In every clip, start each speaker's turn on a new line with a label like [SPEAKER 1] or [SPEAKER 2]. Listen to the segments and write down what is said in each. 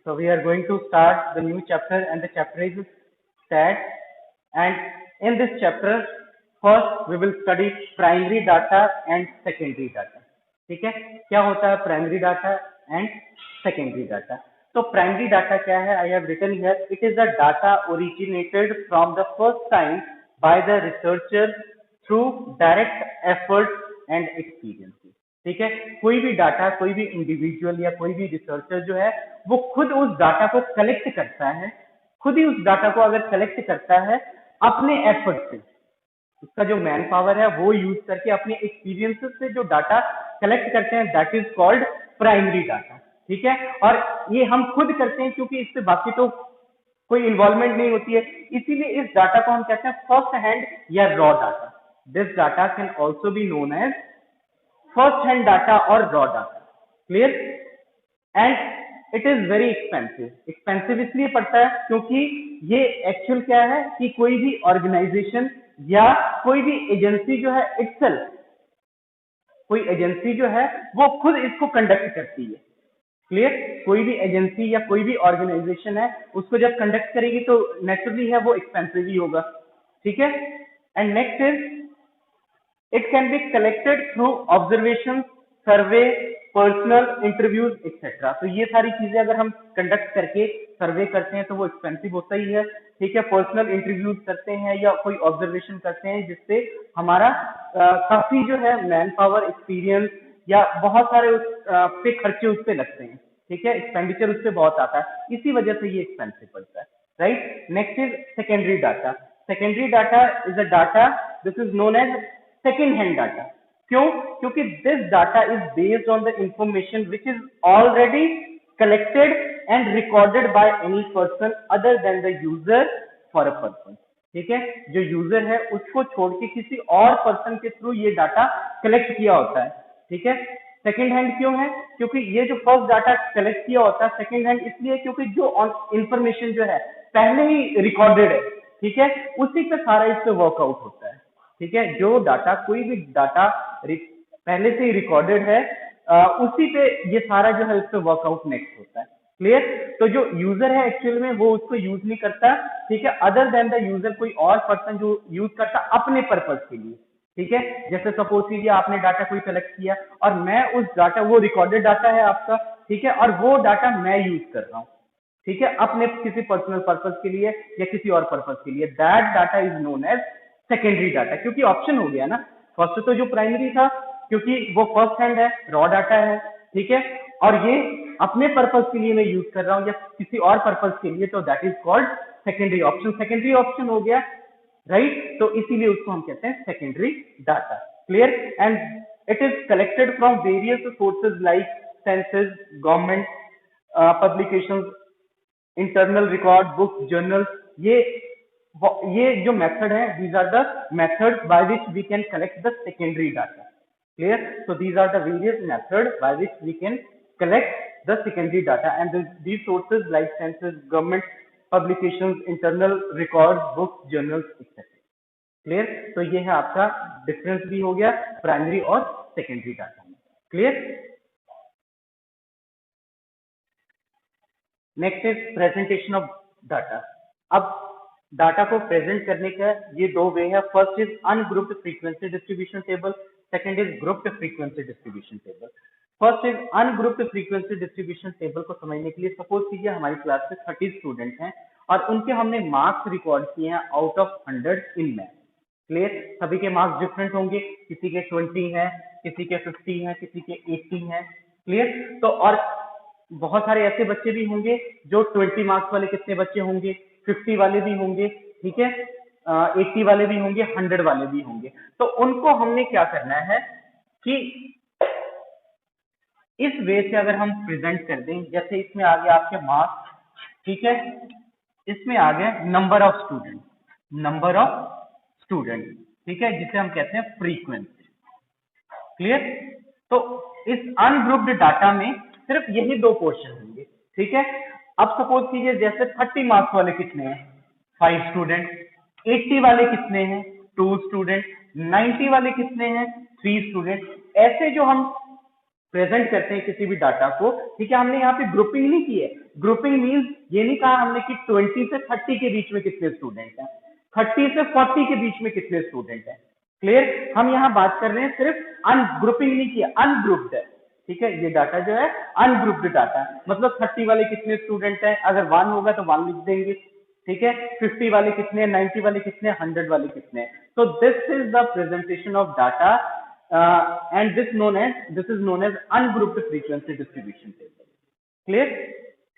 [SPEAKER 1] So we are going to start the new chapter, and the chapter is stats. And in this chapter, first we will study primary data and secondary data. ठीक है, क्या होता है primary data and secondary data? तो primary data क्या है? I have written here, it is the data originated from the first time by the researcher through direct effort and experience. ठीक है, कोई भी डाटा, कोई भी इंडिविजुअल या कोई भी रिसर्चर जो है वो खुद उस डाटा को कलेक्ट करता है, खुद ही उस डाटा को अगर कलेक्ट करता है अपने एफर्ट से, उसका जो मैन पावर है वो यूज करके अपने एक्सपीरियंसेस से जो डाटा कलेक्ट करते हैं, that is called primary data. ठीक है, और ये हम खुद करते हैं क्योंकि इससे बाकी तो कोई इन्वॉल्वमेंट नहीं होती है, इसीलिए इस डाटा को हम कहते हैं फर्स्ट हैंड या raw data. This data can also be known as first hand data और raw data. Clear? And it is very expensive. Expensive इसलिए पड़ता है क्योंकि ये एक्चुअल क्या है कि कोई भी ऑर्गेनाइजेशन या कोई भी एजेंसी जो है इटसेल्फ, कोई एजेंसी जो है वो खुद इसको कंडक्ट करती है. क्लियर? कोई भी एजेंसी या कोई भी ऑर्गेनाइजेशन है उसको जब कंडक्ट करेगी तो नेचुरली है वो एक्सपेंसिव ही होगा. ठीक है, and next is it can be collected through observation, survey, personal interviews etc. तो ये सारी चीजें अगर हम कंडक्ट करके सर्वे करते हैं तो वो एक्सपेंसिव होता ही है. ठीक है, पर्सनल इंटरव्यूज करते हैं या कोई ऑब्जर्वेशन करते हैं जिससे हमारा काफी जो है मैन पावर, एक्सपीरियंस या बहुत सारे पे खर्चे उस पे लगते हैं. ठीक है, एक्सपेंडिचर उससे बहुत आता है, इसी वजह से ये एक्सपेंसिव पड़ता है. Right? Next is secondary data. Secondary data is a data, this is known as second hand data. क्यों? क्योंकि this data is based on the information which is already collected and recorded by any person other than the user for a person. ठीक है, जो user है उसको छोड़ के किसी और पर्सन के थ्रू ये डाटा कलेक्ट किया होता है. ठीक है, सेकेंड हैंड क्यों है? क्योंकि ये जो फर्स्ट डाटा कलेक्ट किया होता है सेकेंड हैंड इसलिए क्योंकि जो इंफॉर्मेशन जो है पहले ही रिकॉर्डेड है. ठीक है, उसी पे सारा इस पे वर्कआउट होता है. ठीक है, जो डाटा, कोई भी डाटा पहले से ही रिकॉर्डेड है, उसी पे ये सारा जो है उस पे वर्कआउट नेक्स्ट होता है. क्लियर? तो जो यूजर है एक्चुअल में वो उसको यूज नहीं करता. ठीक है, अदर देन द यूजर कोई और पर्सन जो यूज करता अपने पर्पज के लिए. ठीक है, जैसे सपोज कीजिए आपने डाटा कोई कलेक्ट किया और मैं उस डाटा, वो रिकॉर्डेड डाटा है आपका, ठीक है, और वो डाटा मैं यूज कर रहा हूँ. ठीक है, अपने किसी पर्सनल पर्पज के लिए या किसी और पर्पज के लिए, that data is known as secondary data. क्योंकि ऑप्शन हो गया ना, फर्स्ट तो जो प्राइमरी था क्योंकि वो फर्स्ट हैंड है, रॉ डाटा है. ठीक है, और ये अपने पर्पज के लिए मैं यूज कर रहा हूं या किसी और पर्पज के लिए, तो that is called secondary option. Secondary option हो गया. राइट? तो इसीलिए उसको हम कहते हैं secondary data. Clear? And it is collected from various sources like census, government publications, internal record, books, journals. ये जो मेथड है, these are the methods by which we can collect the secondary data. Clear? So these are the various methods by which we can collect the secondary data, and these sources like census, government publications, internal records, books, journals etc. Clear? तो ये है आपका difference भी हो गया primary और secondary data में. Clear? Next is presentation of data. अब डाटा को प्रेजेंट करने का ये दो वे है. First is ungrouped frequency distribution table, second is grouped frequency distribution table. First is ungrouped frequency distribution table को समझने के लिए सपोज कीजिए हमारी क्लास में 30 स्टूडेंट हैं और उनके हमने मार्क्स रिकॉर्ड किए हैं out of 100 in math. Clear? सभी के मार्क्स डिफरेंट होंगे, किसी के 20 हैं, किसी के 50 हैं, किसी के 80 हैं. क्लियर? तो और बहुत सारे ऐसे बच्चे भी होंगे जो 20 मार्क्स वाले, कितने बच्चे होंगे, 50 वाले भी होंगे. ठीक है, 80 वाले भी होंगे, 100 वाले भी होंगे. तो उनको हमने क्या करना है कि इस वे से अगर हम प्रेजेंट कर दें, जैसे इसमें आ गया आपके मार्क्स. ठीक है, इसमें आ गया number of student, number of student. ठीक है, जिसे हम कहते हैं फ्रीक्वेंसी. क्लियर? तो इस अनग्रुप्ड डाटा में सिर्फ यही दो पोर्शन होंगे. ठीक है, अब सपोज कीजिए जैसे 30 मार्क्स वाले कितने हैं, 5 स्टूडेंट. 80 वाले कितने हैं, 2 स्टूडेंट. 90 वाले कितने हैं, 3 स्टूडेंट. ऐसे जो हम प्रेजेंट करते हैं किसी भी डाटा को, ठीक है, हमने यहाँ पे ग्रुपिंग नहीं की है। ग्रुपिंग मीन्स ये नहीं कहा हमने कि 20 से 30 के बीच में कितने स्टूडेंट हैं, 30 से 40 के बीच में कितने स्टूडेंट हैं। क्लियर? हम यहाँ बात कर रहे हैं सिर्फ अनग्रुपिंग नहीं किया, अनग्रुप्ड है, ठीक है। ये डाटा जो है अनग्रुप्ड डाटा है, मतलब 30 वाले कितने स्टूडेंट हैं, अगर 1 होगा तो 1 लिख देंगे, ठीक है। 50 वाले कितने, 90 वाले कितने, 100 वाले कितने। तो this is the presentation of data and this is known as ungrouped frequency distribution table. Clear?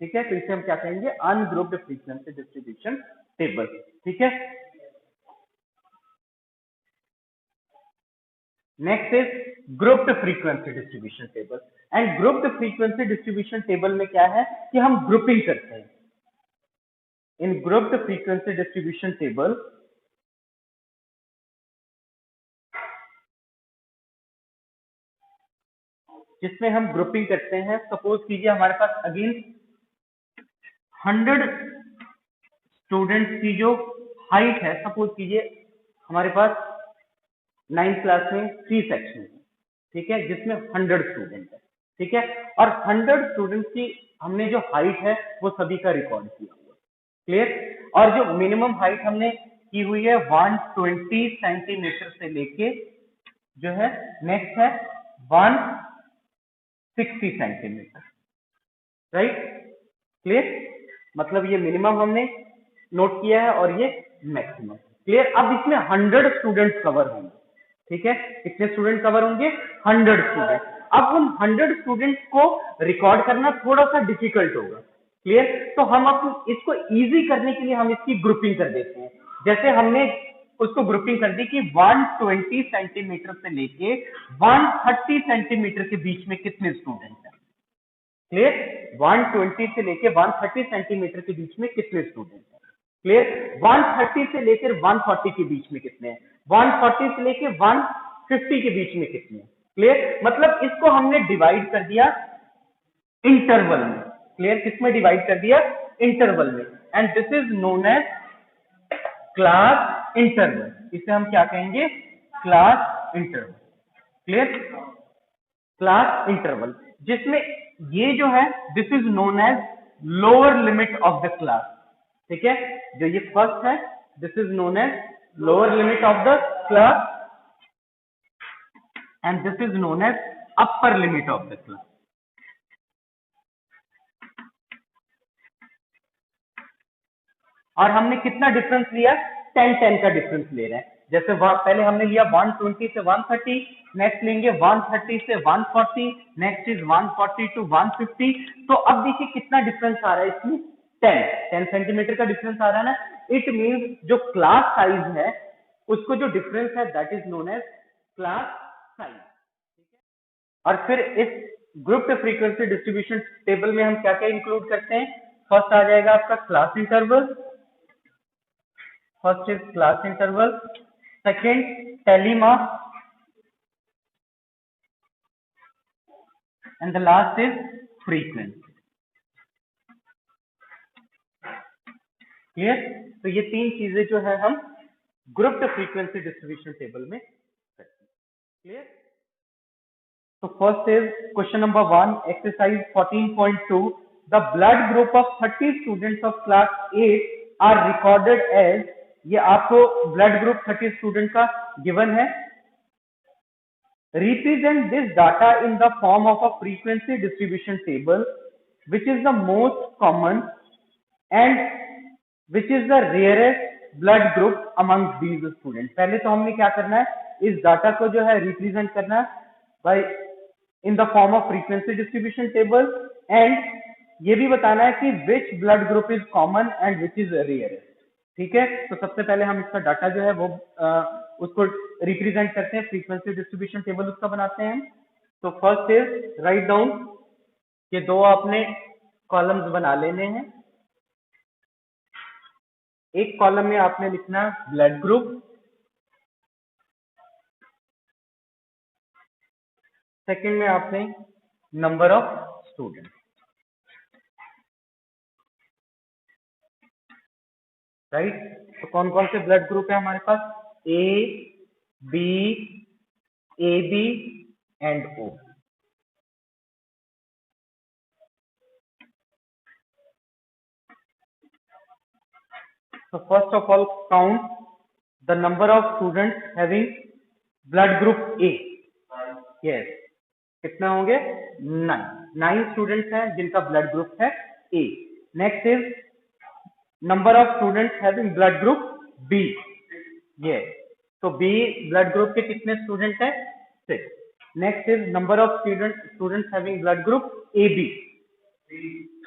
[SPEAKER 1] ठीक है, तो इसे हम क्या कहेंगे, ungrouped frequency distribution table, ठीक है। Next is grouped frequency distribution table. And grouped frequency distribution table में क्या है कि हम ग्रुपिंग करते हैं। इन ग्रुप्ड फ्रीक्वेंसी डिस्ट्रीब्यूशन टेबल जिसमें हम ग्रुपिंग करते हैं, सपोज कीजिए हमारे पास अगेन 100 स्टूडेंट्स की जो हाइट है, सपोज कीजिए हमारे पास 9th क्लास में 3 सेक्शन है, ठीक है, जिसमें 100 स्टूडेंट है, ठीक है, और 100 स्टूडेंट्स की हमने जो हाइट है वो सभी का रिकॉर्ड किया हुआ। क्लियर? और जो मिनिमम हाइट हमने की हुई है 120 सेंटीमीटर से लेके जो है नेक्स्ट है 160 सेंटीमीटर, राइट? क्लियर? मतलब ये मिनिमम हमने नोट किया है और ये मैक्सिमम। क्लियर? अब इसमें 100 स्टूडेंट्स कवर होंगे, ठीक है, कितने स्टूडेंट कवर होंगे, 100 स्टूडेंट। अब उन 100 स्टूडेंट्स को रिकॉर्ड करना थोड़ा सा डिफिकल्ट होगा। क्लियर? तो हम अब इसको इजी करने के लिए हम इसकी ग्रुपिंग कर देते हैं। जैसे हमने उसको ग्रुपिंग कर दी कि 120 सेंटीमीटर से लेके 130 सेंटीमीटर के बीच में कितने स्टूडेंट हैं। क्लियर? 120 से लेके 130 सेंटीमीटर के बीच में कितने स्टूडेंट हैं। क्लियर? 130 से लेकर 140 के बीच में कितने हैं, 140 से लेकर 150 के बीच में कितने हैं। क्लियर? मतलब इसको हमने डिवाइड कर दिया इंटरवल में। क्लियर? किसमें डिवाइड कर दिया, इंटरवल में। And this is known as class interval. इसे हम क्या कहेंगे, class interval. Clear? Class interval, जिसमें ये जो है this is known as lower limit of the class, ठीक है। जो ये फर्स्ट है this is known as lower limit of the class and this is known as upper limit of the class. और हमने कितना डिफरेंस लिया, 10-10 का डिफरेंस ले रहे हैं। जैसे पहले हमने लिया 120 से 130, नेक्स्ट लेंगे 130 से 140, नेक्स्ट इज 140 टू 150। तो अब देखिए कितना डिफरेंस आ रहा है इसमें, 10 सेंटीमीटर का डिफरेंस आ रहा है ना। इट मींस जो क्लास साइज है उसको जो डिफरेंस है that is known as class size, ठीक है। और फिर इस ग्रुप फ्रीक्वेंसी डिस्ट्रीब्यूशन टेबल में हम क्या क्या इंक्लूड करते हैं। फर्स्ट आ जाएगा आपका class interval, first is class interval, second tally mark, and the last is frequency. Clear? तो ये 3 चीजें जो है हम ग्रुप्ड फ्रीक्वेंसी डिस्ट्रीब्यूशन टेबल में करते हैं। क्लियर? तो first is question number 1, exercise 14.2, the blood group of 30 students of class 8 are recorded as, ये आपको ब्लड ग्रुप 30 स्टूडेंट का गिवन है। Represent this data in the form of a frequency distribution table, which is the most common and which is the rarest blood group among these students। पहले तो हमने क्या करना है, इस डाटा को जो है रिप्रेजेंट करना by in the form of frequency distribution table, and ये भी बताना है कि which blood group is common and which is rarest। ठीक है, तो सबसे पहले हम इसका डाटा जो है वो उसको रिप्रेजेंट करते हैं, फ्रीक्वेंसी डिस्ट्रीब्यूशन टेबल उसका बनाते हैं। तो फर्स्ट इज राइट डाउन, ये 2 आपने कॉलम्स बना लेने हैं। एक कॉलम में आपने लिखना ब्लड ग्रुप, सेकंड में आपने नंबर ऑफ स्टूडेंट। राइट? तो कौन कौन से ब्लड ग्रुप है हमारे पास, A B, A B and O. So first of all, count the number of students having blood group A. Yes. कितने होंगे? 9 स्टूडेंट्स हैं जिनका ब्लड ग्रुप है A. Next is number of students having blood group B. ये तो B blood group के कितने student हैं? 6. Next is number of students having blood group AB.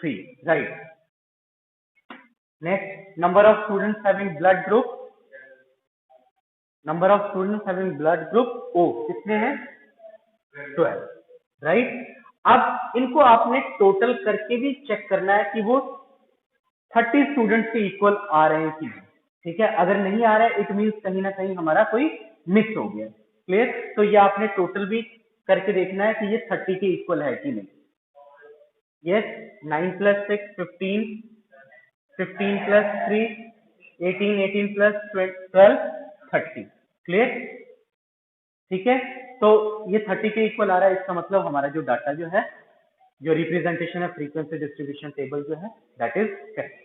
[SPEAKER 1] 3. Right. Next number of students having blood group O. कितने हैं? 12. Right. अब इनको आपने टोटल करके भी चेक करना है कि वो 30 स्टूडेंट्स के इक्वल आ रहे हैं कि नहीं. ठीक है. अगर नहीं आ रहा है इट मीन्स कहीं ना कहीं हमारा कोई मिस हो गया. क्लियर. तो ये आपने टोटल भी करके देखना है कि ये 30 के इक्वल है कि नहीं. यस. 9 + 6 15, 15 + 3 18, 18 + 12 30. क्लियर. ठीक है. तो ये 30 के इक्वल आ रहा है. इसका मतलब हमारा जो डाटा जो है, जो रिप्रेजेंटेशन है फ्रीक्वेंसी डिस्ट्रीब्यूशन टेबल जो है, दैट इज करेक्ट.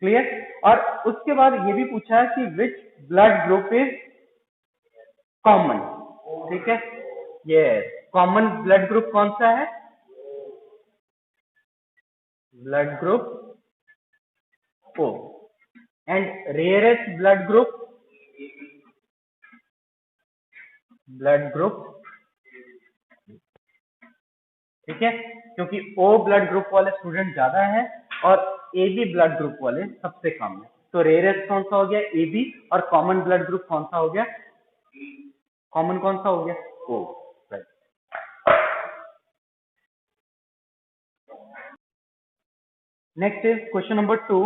[SPEAKER 1] क्लियर. और उसके बाद ये भी पूछा है कि which blood group is common. ठीक है. ये कॉमन ब्लड ग्रुप कौन सा है? Blood group O. And rarest blood group ठीक है. क्योंकि O ब्लड ग्रुप वाले स्टूडेंट ज्यादा है और AB ब्लड ग्रुप वाले सबसे कम है. तो रेयरेस्ट कौन सा हो गया? AB. और कॉमन ब्लड ग्रुप कौन सा हो गया? कॉमन कौन सा हो गया? O. Right. Next is question number 2.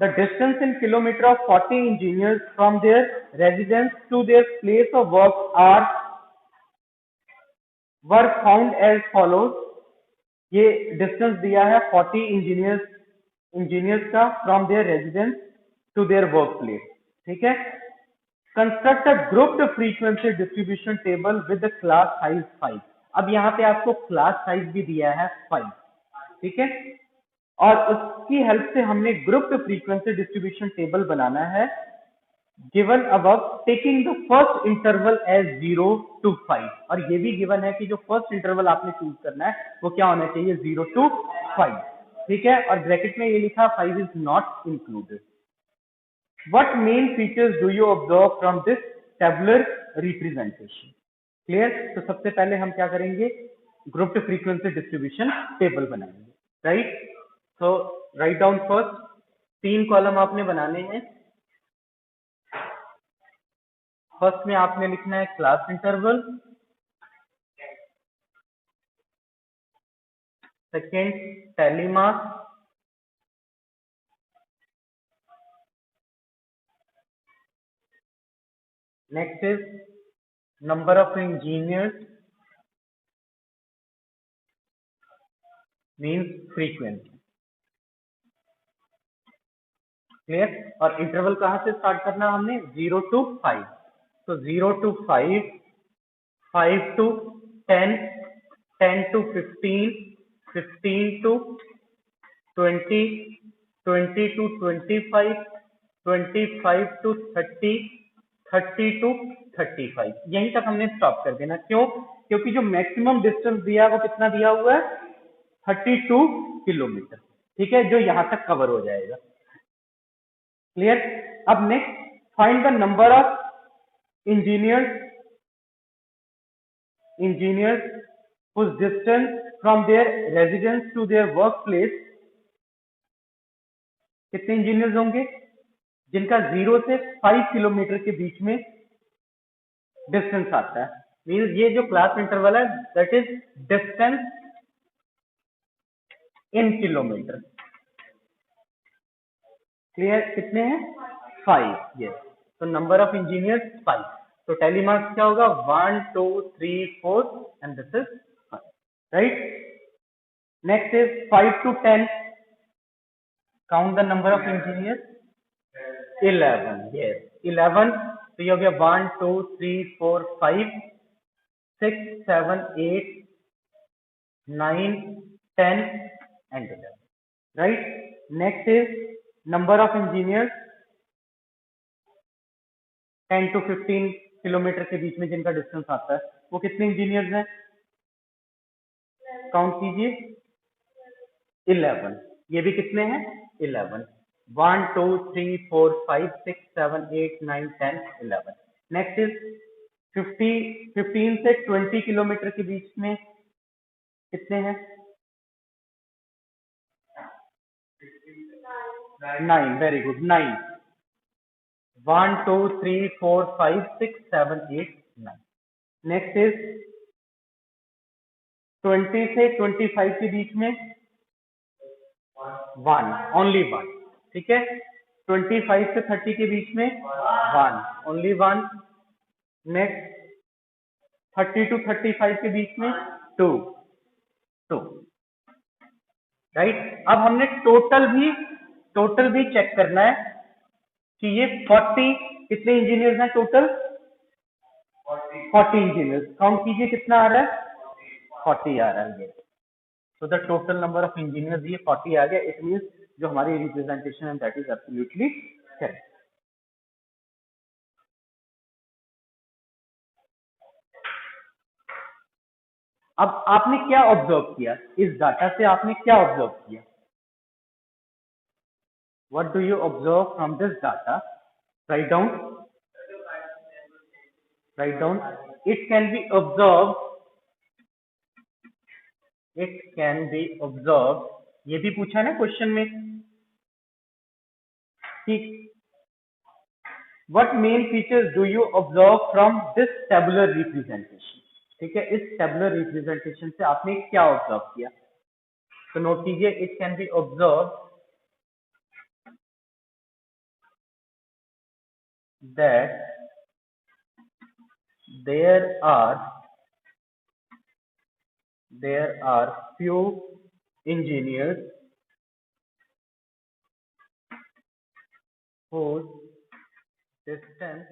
[SPEAKER 1] The distance in kilometer of 40 engineers from their residence to their place of work were found as follows. ये डिस्टेंस दिया है 40 इंजीनियर्स का from their residence to their work place. ठीक है. Construct a grouped frequency distribution table with the class size 5. अब यहाँ पे आपको क्लास साइज भी दिया है 5. ठीक है. और उसकी हेल्प से हमने ग्रुप्ड फ्रीक्वेंसी डिस्ट्रीब्यूशन टेबल बनाना है. Given above taking the first interval as 0 to 5. और ये भी गिवन है कि जो फर्स्ट इंटरवल आपने चूज करना है वो क्या होना चाहिए? 0 to 5. ठीक है. और ब्रैकेट में ये लिखा 5 is not included. What main features do you observe from this tabular representation? Clear. तो सबसे पहले हम क्या करेंगे? ग्रुप्ड फ्रीक्वेंसी डिस्ट्रीब्यूशन टेबल बनाएंगे. राइट. तो राइट डाउन फर्स्ट 3 कॉलम आपने बनाने हैं. फर्स्ट में आपने लिखना है class interval. Second tally mass. Next is number of engineers means frequency. Clear. और इंटरवल कहां से स्टार्ट करना हमने? 0 to 5. तो 0 to 5, 5 to 10, 10 to 15, 15 to 20, 20 to 25, 25 to 30, 30 to 35. यहीं तक हमने स्टॉप कर देना. क्यों? क्योंकि जो मैक्सिमम डिस्टेंस दिया है वो कितना दिया हुआ है? 32 किलोमीटर. ठीक है. जो यहां तक कवर हो जाएगा. क्लियर. अब next find the number of engineers whose distance from their residence to their workplace. कितने इंजीनियर्स होंगे जिनका 0 से 5 किलोमीटर के बीच में डिस्टेंस आता है? मींस ये जो क्लास इंटरवल है that is distance in kilometre. Clear. कितने हैं? 5. यस. तो नंबर ऑफ इंजीनियर्स 5. तो टैली मार्क्स क्या होगा? 1 2 3 4 and this is 5. Right. Next is 5 to 10. Count the number of engineers. 11. Yes. 11. तो ये हो गया 1 2 3 4 5 6 7 8 9 10 and 11. Right. Next is number of engineers 10 to 15 kilometre के बीच में जिनका डिस्टेंस आता है, वो कितने इंजीनियर्स हैं? काउंट कीजिए, 11। ये भी कितने हैं? 11। 1 2 3 4 5 6 7 8 9 10 11। नेक्स्ट इज 15 से 20 किलोमीटर के बीच में कितने हैं? 9। Very good, 9। 1 2 3 4 5 6 7 8 9। नेक्स्ट इज 20 से 25 के बीच में 1, ओनली 1। ठीक है। 25 से 30 के बीच में 1, ओनली 1। नेक्स्ट 30 to 35 के बीच में 2, 2। राइट। अब हमने टोटल भी चेक करना है कि ये 40 कितने इंजीनियर्स हैं टोटल? 40 इंजीनियर्स। काउंट कीजिए कितना आ रहा है? 40 आ रहा है। So the total number of engineers ये 40 आ गया। इट मींस जो हमारी रिप्रेजेंटेशन है दैट इज एब्सोल्युटली करेक्ट। अब आपने क्या ऑब्जर्व किया इस डाटा से? आपने क्या ऑब्जर्व किया? What do you observe from this data? Write down, write down. It can be observe, it can be observe, ये भी पूछा ना क्वेश्चन में कि what main features do you observe from this tabular representation? ठीक है, इस टेबुलर रिप्रेजेंटेशन से आपने क्या ऑब्जर्व किया? तो नोट कीजिए, it can be observe that there are few engineers whose distance